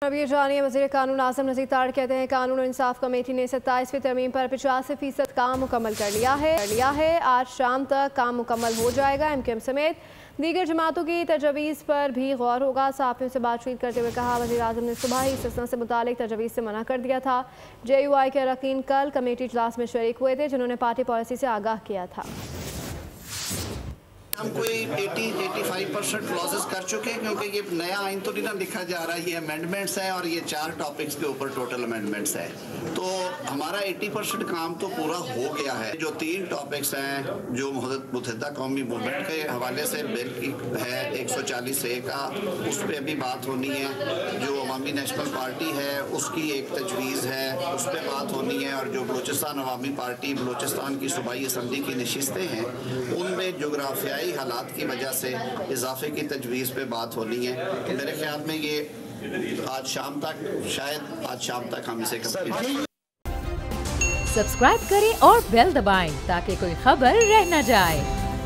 अब ये जानिए वज़ीर कानून आज़म नज़ीर तारड़ कहते हैं कानून और इंसाफ कमेटी ने 27वीं तरमीम पर 85% काम मुकम्मल कर लिया है। आज शाम तक काम मुकम्मल हो जाएगा। MKM समेत दीगर जमातों की तजवीज़ पर भी गौर होगा। सहाफ़ियों से बातचीत करते हुए कहा वज़ीर आज़म ने सुबह ही इस्तिस्ना से मुतालिक तजवीज़ से मना कर दिया था। JUI के अरकान कल कमेटी इजलास में शरीक हुए थे जिन्होंने पार्टी पॉलिसी से आगाह किया था। हम कोई 80-85% क्लॉजेस कर चुके हैं क्योंकि ये नया आइन तो नहीं ना लिखा जा रहा है, ये अमेंडमेंट्स हैं और ये 4 टॉपिक्स के ऊपर टोटल अमेंडमेंट्स हैं। तो हमारा 80% काम तो पूरा हो गया है। जो 3 टॉपिक्स हैं जो मुत्तहिदा कौमी मूवमेंट के हवाले से बिल की है 140A का, उस पर अभी बात होनी है। जो अवामी नेशनल पार्टी है उसकी एक तजवीज़ है, उस पर बात होनी है। और जो बलूचिस्तान अवामी पार्टी बलूचिस्तान की सूबाई असम्बली की नशिस्तें हैं उनमें जोग्राफियाई हालात की वजह से इजाफे की तजवीज़ पे बात होनी है। मेरे ख्याल में ये आज शाम तक हम इसे सब्सक्राइब करें और बेल दबाएं ताकि कोई खबर रह न जाए।